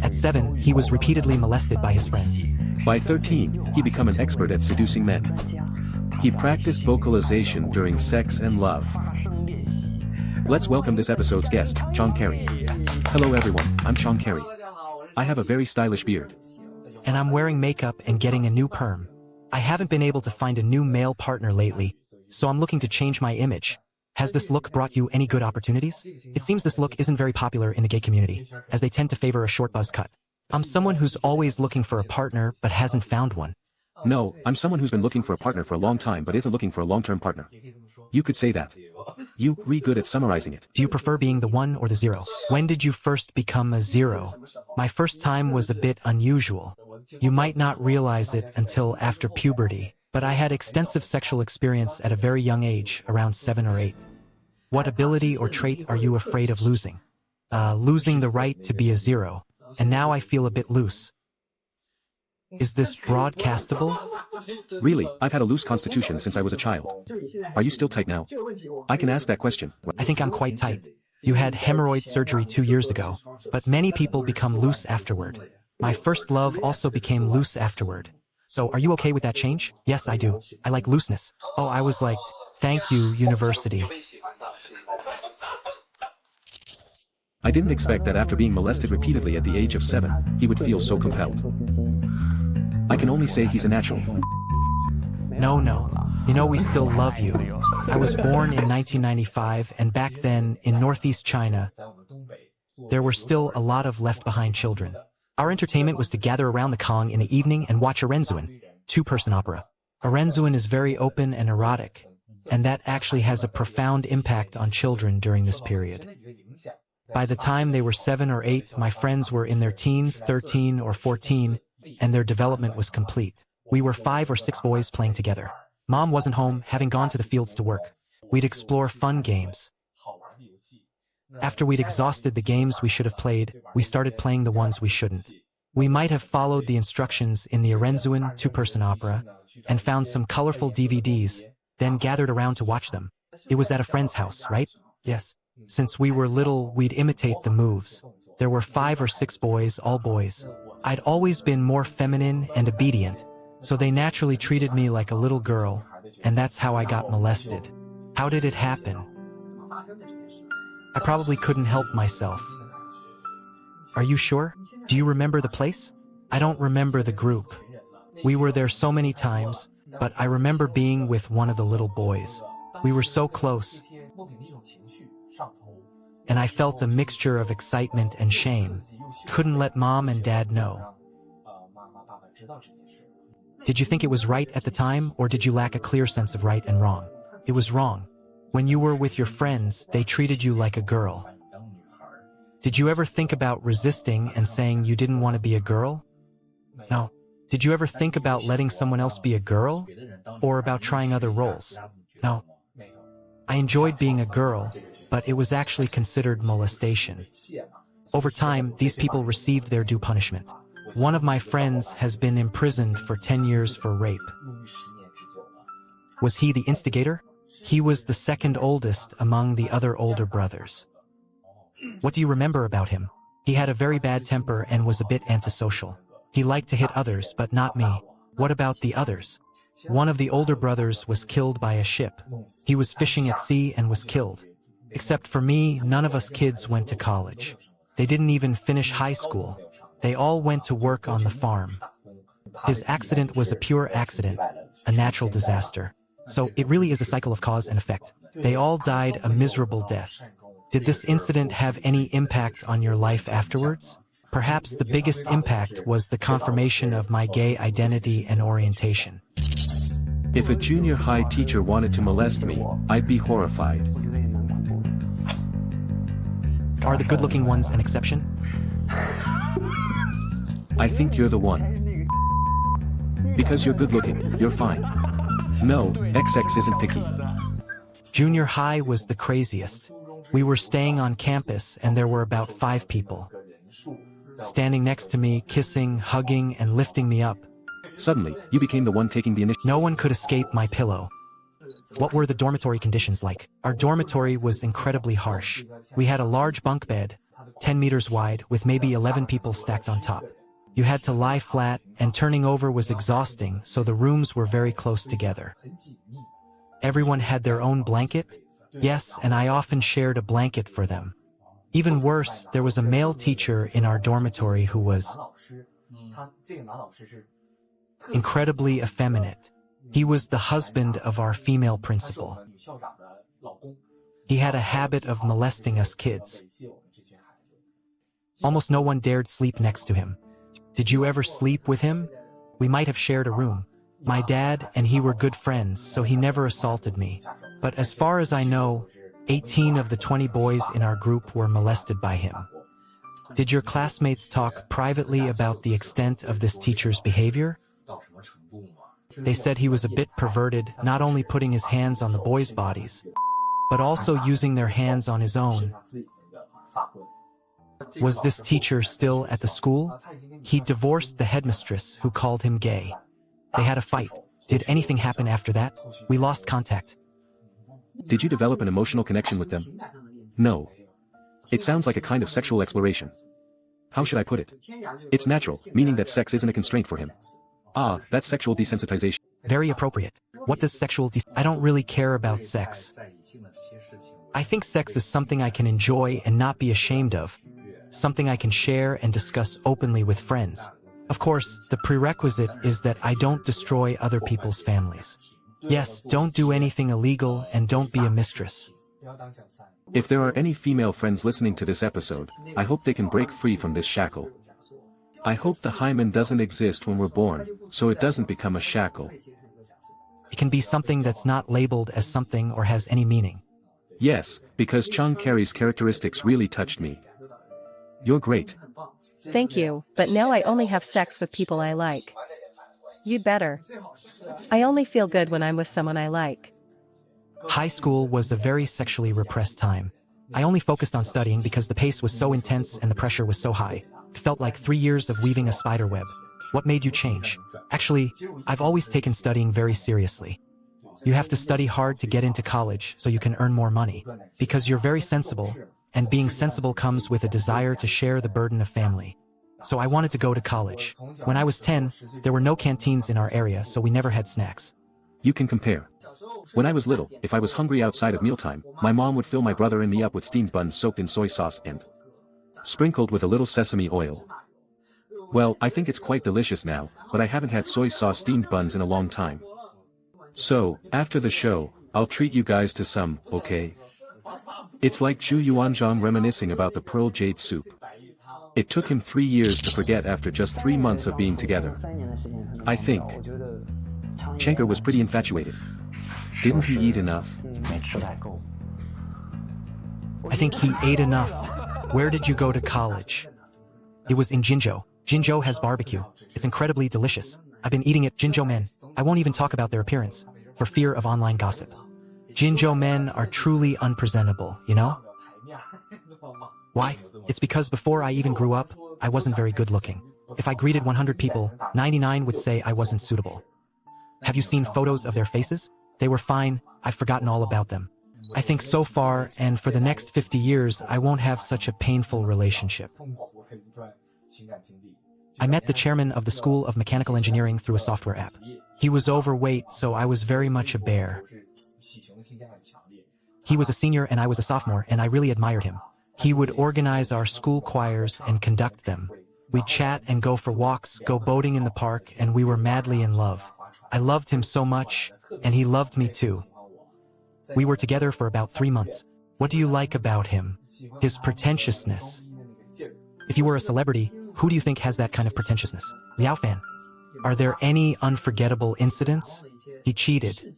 At 7, he was repeatedly molested by his friends. By 13, he became an expert at seducing men. He practiced vocalization during sex and love. Let's welcome this episode's guest, Chong Carey. Hello everyone, I'm Chong Carey. I have a very stylish beard. And I'm wearing makeup and getting a new perm. I haven't been able to find a new male partner lately, so I'm looking to change my image. Has this look brought you any good opportunities? It seems this look isn't very popular in the gay community, as they tend to favor a short buzz cut. I'm someone who's always looking for a partner but hasn't found one. No, I'm someone who's been looking for a partner for a long time but isn't looking for a long-term partner. You could say that. You're really good at summarizing it. Do you prefer being the 1 or the 0? When did you first become a 0? My first time was a bit unusual. You might not realize it until after puberty, but I had extensive sexual experience at a very young age, around 7 or 8. What ability or trait are you afraid of losing? Losing the right to be a 0, and now I feel a bit loose. Is this broadcastable? Really, I've had a loose constitution since I was a child. Are you still tight now? I can ask that question. I think I'm quite tight. You had hemorrhoid surgery 2 years ago, but many people become loose afterward. My first love also became loose afterward. So are you okay with that change? Yes, I do. I like looseness. Oh, I was like, thank you, university. I didn't expect that after being molested repeatedly at the age of 7, he would feel so compelled. I can only say he's a natural. No. You know we still love you. I was born in 1995, and back then, in northeast China, there were still a lot of left-behind children. Our entertainment was to gather around the Kong in the evening and watch a Renzuin, 2-person opera. A Renzuin is very open and erotic, and that actually has a profound impact on children during this period. By the time they were 7 or 8, my friends were in their teens, 13 or 14, and their development was complete. We were 5 or 6 boys playing together. Mom wasn't home, having gone to the fields to work. We'd explore fun games. After we'd exhausted the games we should have played, we started playing the ones we shouldn't. We might have followed the instructions in the Arenzuin 2-person opera and found some colorful DVDs, then gathered around to watch them. It was at a friend's house, right? Yes. Since we were little, we'd imitate the moves. There were 5 or 6 boys, all boys. I'd always been more feminine and obedient, so they naturally treated me like a little girl, and that's how I got molested. How did it happen? I probably couldn't help myself. Are you sure? Do you remember the place? I don't remember the group. We were there so many times, but I remember being with one of the little boys. We were so close, and I felt a mixture of excitement and shame. Couldn't let Mom and Dad know. Did you think it was right at the time, or did you lack a clear sense of right and wrong? It was wrong. When you were with your friends, they treated you like a girl. Did you ever think about resisting and saying you didn't want to be a girl? No. Did you ever think about letting someone else be a girl? Or about trying other roles? No. I enjoyed being a girl, but it was actually considered molestation. Over time, these people received their due punishment. One of my friends has been imprisoned for 10 years for rape. Was he the instigator? He was the second oldest among the other older brothers. What do you remember about him? He had a very bad temper and was a bit antisocial. He liked to hit others, but not me. What about the others? One of the older brothers was killed by a ship. He was fishing at sea and was killed. Except for me, none of us kids went to college. They didn't even finish high school. They all went to work on the farm. His accident was a pure accident, a natural disaster. So it really is a cycle of cause and effect. They all died a miserable death. Did this incident have any impact on your life afterwards? Perhaps the biggest impact was the confirmation of my gay identity and orientation. If a junior high teacher wanted to molest me, I'd be horrified. Are the good-looking ones an exception? I think you're the one. Because you're good-looking, you're fine. No, XX isn't picky. Junior high was the craziest. We were staying on campus and there were about 5 people. Standing next to me, kissing, hugging, and lifting me up. Suddenly, you became the one taking the initiative. No one could escape my pillow. What were the dormitory conditions like? Our dormitory was incredibly harsh. We had a large bunk bed, 10 meters wide, with maybe 11 people stacked on top. You had to lie flat, and turning over was exhausting, so the rooms were very close together. Everyone had their own blanket? Yes, and I often shared a blanket for them. Even worse, there was a male teacher in our dormitory who was incredibly effeminate. He was the husband of our female principal. He had a habit of molesting us kids. Almost no one dared sleep next to him. Did you ever sleep with him? We might have shared a room. My dad and he were good friends, so he never assaulted me. But as far as I know, 18 of the 20 boys in our group were molested by him. Did your classmates talk privately about the extent of this teacher's behavior? They said he was a bit perverted, not only putting his hands on the boys' bodies, but also using their hands on his own. Was this teacher still at the school? He divorced the headmistress, who called him gay. They had a fight. Did anything happen after that? We lost contact. Did you develop an emotional connection with them? No. It sounds like a kind of sexual exploration. How should I put it? It's natural, meaning that sex isn't a constraint for him. Ah, that's sexual desensitization. Very appropriate. What does sexual I don't really care about sex. I think sex is something I can enjoy and not be ashamed of. Something I can share and discuss openly with friends. Of course, the prerequisite is that I don't destroy other people's families. Yes, don't do anything illegal and don't be a mistress. If there are any female friends listening to this episode, I hope they can break free from this shackle. I hope the hymen doesn't exist when we're born, so it doesn't become a shackle. It can be something that's not labeled as something or has any meaning. Yes, because Chung Carey's characteristics really touched me. You're great. Thank you, but now I only have sex with people I like. You'd better. I only feel good when I'm with someone I like. High school was a very sexually repressed time. I only focused on studying because the pace was so intense and the pressure was so high. It felt like 3 years of weaving a spider web. What made you change? Actually, I've always taken studying very seriously. You have to study hard to get into college so you can earn more money. Because you're very sensible, and being sensible comes with a desire to share the burden of family. So I wanted to go to college. When I was 10, there were no canteens in our area, so we never had snacks. You can compare. When I was little, if I was hungry outside of mealtime, my mom would fill my brother and me up with steamed buns soaked in soy sauce and sprinkled with a little sesame oil. Well, I think it's quite delicious now, but I haven't had soy sauce steamed buns in a long time. So, after the show, I'll treat you guys to some, okay? It's like Zhu Yuanzhang reminiscing about the pearl jade soup. It took him 3 years to forget after just 3 months of being together. I think Schenker was pretty infatuated. Didn't he eat enough? I think he ate enough. Where did you go to college? It was in Jinzhou. Jinzhou has barbecue. It's incredibly delicious. I've been eating at Jinzhou men. I won't even talk about their appearance, for fear of online gossip. Jinzhou men are truly unpresentable, you know? Why? It's because before I even grew up, I wasn't very good looking. If I greeted 100 people, 99 would say I wasn't suitable. Have you seen photos of their faces? They were fine, I've forgotten all about them. I think so far, and for the next 50 years, I won't have such a painful relationship. I met the chairman of the School of Mechanical Engineering through a software app. He was overweight, so I was very much a bear. He was a senior and I was a sophomore, and I really admired him. He would organize our school choirs and conduct them. We'd chat and go for walks, go boating in the park, and we were madly in love. I loved him so much, and he loved me too. We were together for about 3 months. What do you like about him? His pretentiousness. If you were a celebrity, who do you think has that kind of pretentiousness? Liao Fan. Are there any unforgettable incidents? He cheated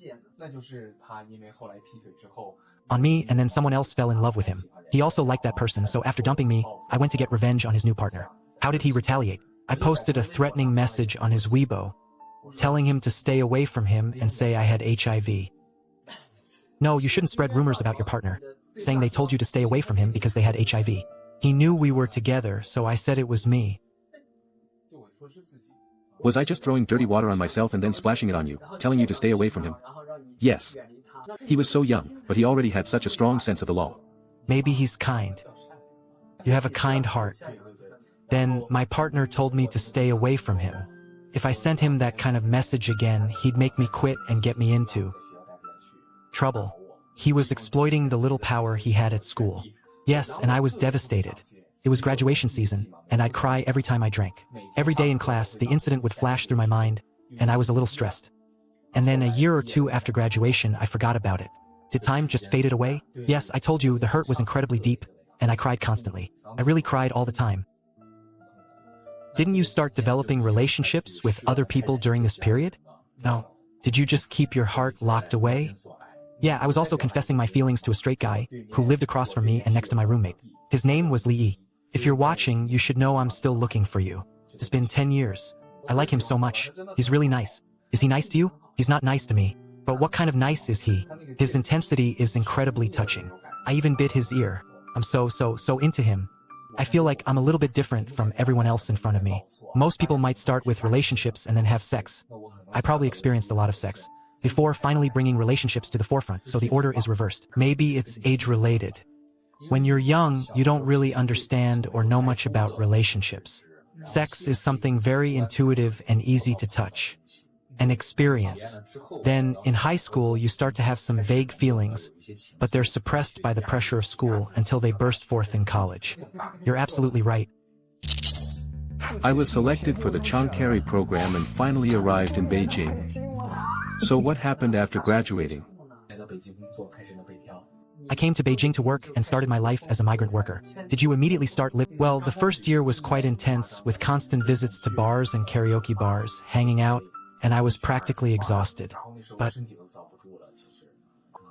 on me, and then someone else fell in love with him. He also liked that person, so after dumping me, I went to get revenge on his new partner. How did he retaliate? I posted a threatening message on his Weibo, telling him to stay away from him and say I had HIV. No, you shouldn't spread rumors about your partner, saying they told you to stay away from him because they had HIV. He knew we were together, so I said it was me. Was I just throwing dirty water on myself and then splashing it on you, telling you to stay away from him? Yes. He was so young, but he already had such a strong sense of the law. Maybe he's kind. You have a kind heart. Then my partner told me to stay away from him. If I sent him that kind of message again, he'd make me quit and get me into trouble. He was exploiting the little power he had at school. Yes, and I was devastated. It was graduation season, and I'd cry every time I drank. Every day in class, the incident would flash through my mind, and I was a little stressed. And then a year or two after graduation, I forgot about it. Did time just faded away? Yes, I told you the hurt was incredibly deep, and I cried constantly. I really cried all the time. Didn't you start developing relationships with other people during this period? No. Did you just keep your heart locked away? Yeah, I was also confessing my feelings to a straight guy who lived across from me and next to my roommate. His name was Li Yi. If you're watching, you should know I'm still looking for you. It's been 10 years. I like him so much. He's really nice. Is he nice to you? He's not nice to me. But what kind of nice is he? His intensity is incredibly touching. I even bit his ear. I'm so into him. I feel like I'm a little bit different from everyone else in front of me. Most people might start with relationships and then have sex. I probably experienced a lot of sex before finally bringing relationships to the forefront, so the order is reversed. Maybe it's age-related. When you're young, you don't really understand or know much about relationships. Sex is something very intuitive and easy to touch. An experience. Then, in high school, you start to have some vague feelings, but they're suppressed by the pressure of school until they burst forth in college. You're absolutely right. I was selected for the Chong Carry program and finally arrived in Beijing. So what happened after graduating? I came to Beijing to work and started my life as a migrant worker. Did you immediately start Well, the first year was quite intense, with constant visits to bars and karaoke bars, hanging out, and I was practically exhausted. But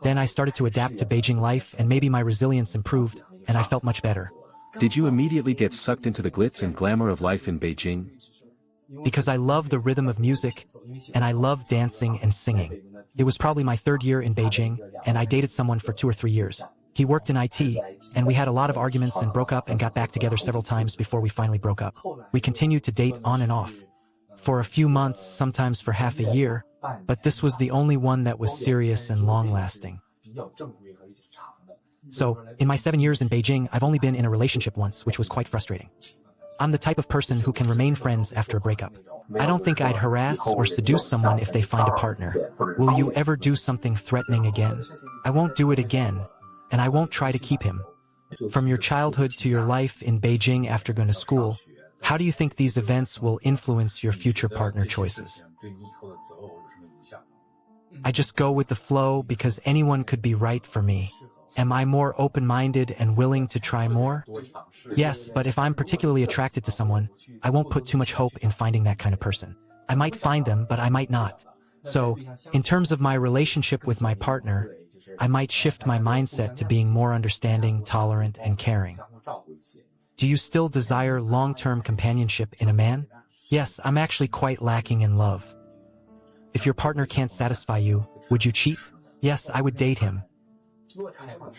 then I started to adapt to Beijing life, and maybe my resilience improved, and I felt much better. Did you immediately get sucked into the glitz and glamour of life in Beijing? Because I love the rhythm of music, and I love dancing and singing. It was probably my third year in Beijing, and I dated someone for 2 or 3 years. He worked in IT, and we had a lot of arguments and broke up and got back together several times before we finally broke up. We continued to date on and off. For a few months, sometimes for half a year, but this was the only one that was serious and long-lasting. So, in my 7 years in Beijing, I've only been in a relationship once, which was quite frustrating. I'm the type of person who can remain friends after a breakup. I don't think I'd harass or seduce someone if they find a partner. Will you ever do something threatening again? I won't do it again, and I won't try to keep him. From your childhood to your life in Beijing after going to school, how do you think these events will influence your future partner choices? I just go with the flow because anyone could be right for me. Am I more open-minded and willing to try more? Yes, but if I'm particularly attracted to someone, I won't put too much hope in finding that kind of person. I might find them, but I might not. So, in terms of my relationship with my partner, I might shift my mindset to being more understanding, tolerant, and caring. Do you still desire long-term companionship in a man? Yes, I'm actually quite lacking in love. If your partner can't satisfy you, would you cheat? Yes, I would date him.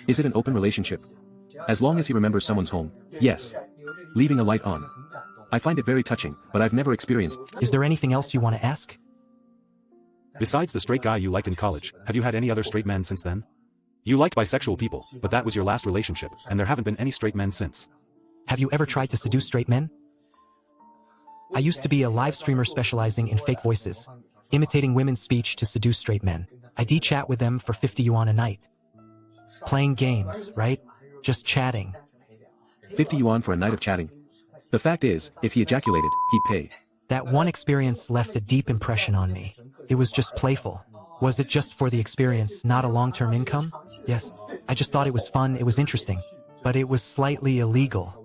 Is it an open relationship? As long as he remembers someone's home, yes. Leaving a light on. I find it very touching, but I've never experienced. Is there anything else you want to ask? Besides the straight guy you liked in college, have you had any other straight men since then? You liked bisexual people, but that was your last relationship, and there haven't been any straight men since. Have you ever tried to seduce straight men? I used to be a live streamer specializing in fake voices, imitating women's speech to seduce straight men. I chat with them for 50 yuan a night. Playing games, right? Just chatting. 50 yuan for a night of chatting. The fact is, if he ejaculated, he'd pay. That one experience left a deep impression on me. It was just playful. Was it just for the experience, not a long-term income? Yes. I just thought it was fun, it was interesting. But it was slightly illegal.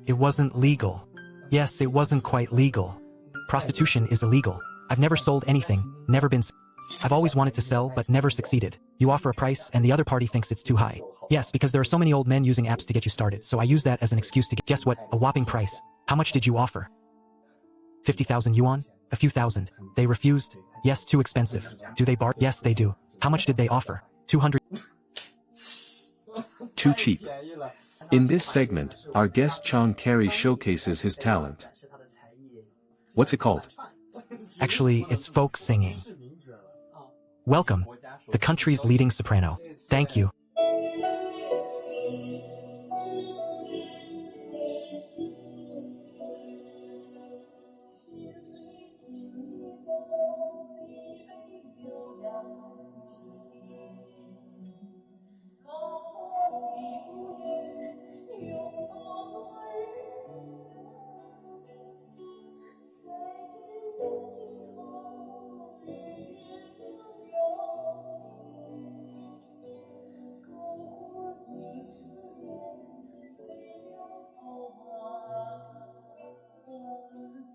It wasn't legal. Yes, it wasn't quite legal. Prostitution is illegal. I've never sold anything, never been... I've always wanted to sell, but never succeeded. You offer a price, and the other party thinks it's too high. Yes, because there are so many old men using apps to get you started, so I use that as an excuse to get... Guess what? A whopping price. How much did you offer? 50,000 yuan? A few thousand. They refused? Yes, too expensive. Do they bar? Yes, they do. How much did they offer? 200. Too cheap. In this segment, our guest Chong Carry showcases his talent. What's it called? Actually, it's folk singing. Welcome, the country's leading soprano. Thank you.